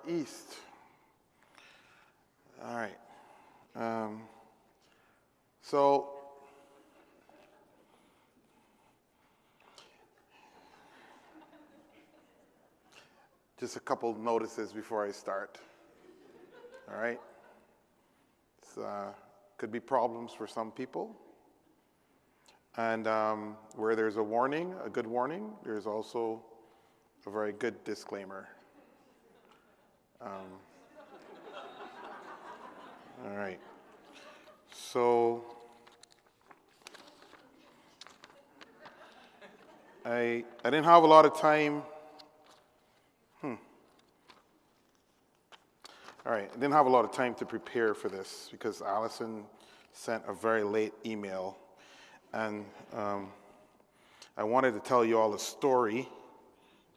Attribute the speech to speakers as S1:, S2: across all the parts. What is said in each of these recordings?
S1: STAREAST. All right. So just a couple notices before I start. All right. Could be problems for some people. And where there's a warning, a good warning, there's also a very good disclaimer. All right. So I didn't have a lot of time. All right, I didn't have a lot of time to prepare for this because Allison sent a very late email. And I wanted to tell you all a story.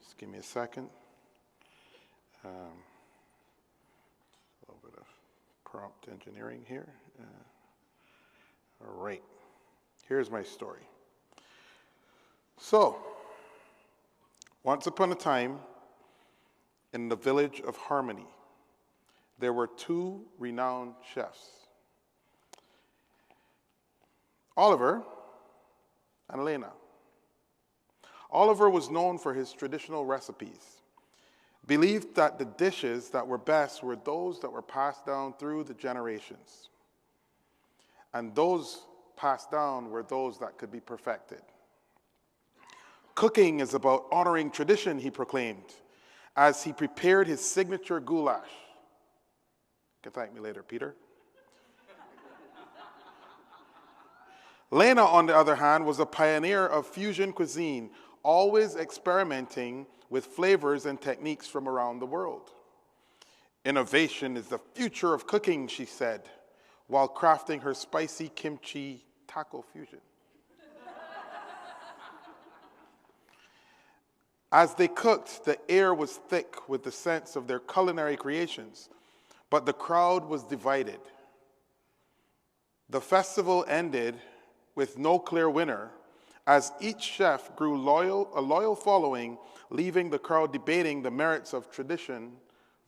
S1: Just give me a second. A little bit of prompt engineering here. All right, here's my story. So, once upon a time, in the village of Harmony, there were two renowned chefs, Oliver and Lena. Oliver was known for his traditional recipes, believed that the dishes that were best were those that were passed down through the generations, and those passed down were those that could be perfected. Cooking is about honoring tradition, he proclaimed, as he prepared his signature goulash. You can thank me later, Peter. Lena, on the other hand, was a pioneer of fusion cuisine, always experimenting with flavors and techniques from around the world. Innovation is the future of cooking, she said, while crafting her spicy kimchi taco fusion. As they cooked, the air was thick with the sense of their culinary creations, but the crowd was divided. The festival ended with no clear winner, as each chef grew a loyal following, leaving the crowd debating the merits of tradition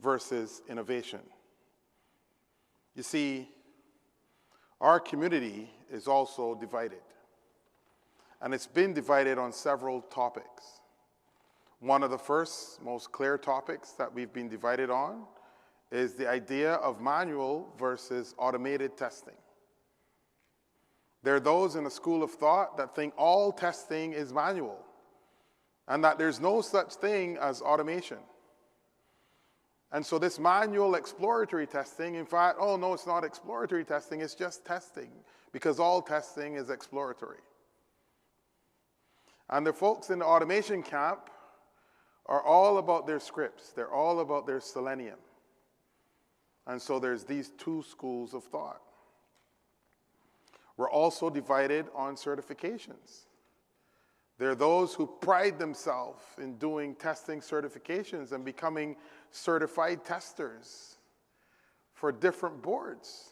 S1: versus innovation. You see, our community is also divided, and it's been divided on several topics. One of the first, most clear topics that we've been divided on is the idea of manual versus automated testing. There are those in a school of thought that think all testing is manual and that there's no such thing as automation. And so this manual exploratory testing, in fact, oh no, it's not exploratory testing, it's just testing, because all testing is exploratory. And the folks in the automation camp are all about their scripts. They're all about their selenium. And so there's these two schools of thought. We're also divided on certifications. There are those who pride themselves in doing testing certifications and becoming certified testers for different boards.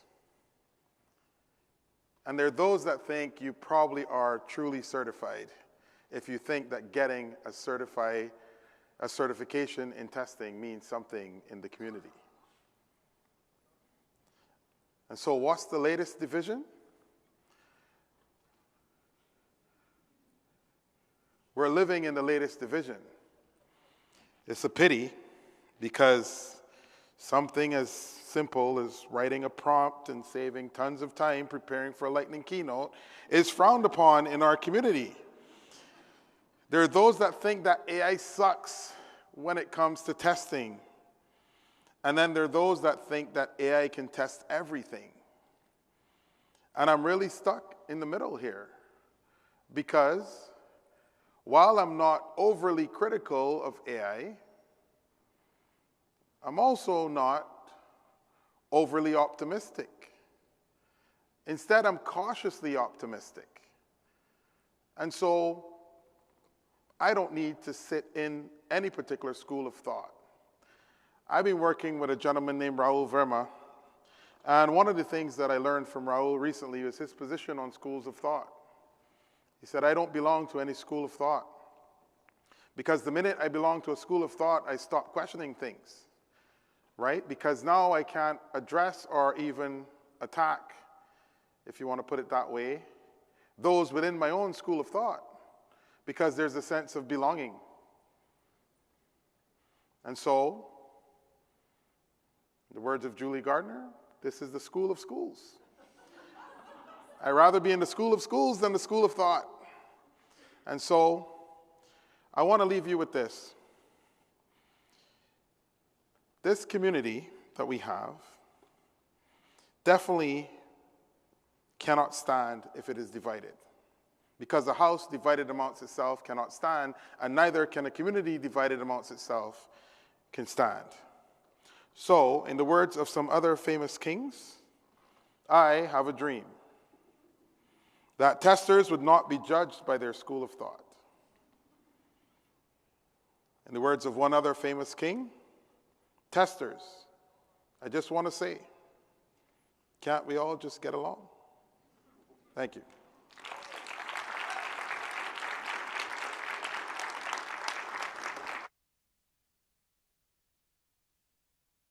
S1: And there are those that think you probably are truly certified if you think that getting a certification in testing means something in the community. And so what's the latest division? We're living in the latest division. It's a pity because something as simple as writing a prompt and saving tons of time preparing for a lightning keynote is frowned upon in our community. There are those that think that AI sucks when it comes to testing. And then there are those that think that AI can test everything. And I'm really stuck in the middle here because while I'm not overly critical of AI, I'm also not overly optimistic. Instead, I'm cautiously optimistic. And so I don't need to sit in any particular school of thought. I've been working with a gentleman named Raul Verma, and one of the things that I learned from Raul recently was his position on schools of thought. He said, I don't belong to any school of thought, because the minute I belong to a school of thought, I stop questioning things. right? Because now I can't address or even attack, if you want to put it that way, those within my own school of thought, because there's a sense of belonging. And so, in the words of Julie Gardner, this is the school of schools. I'd rather be in the school of schools than the school of thought. And so, I want to leave you with this. This community that we have definitely cannot stand if it is divided. Because a house divided amongst itself cannot stand, and neither can a community divided amongst itself can stand. So, in the words of some other famous kings, I have a dream that testers would not be judged by their school of thought. In the words of one other famous king, testers, I just want to say, can't we all just get along? Thank you.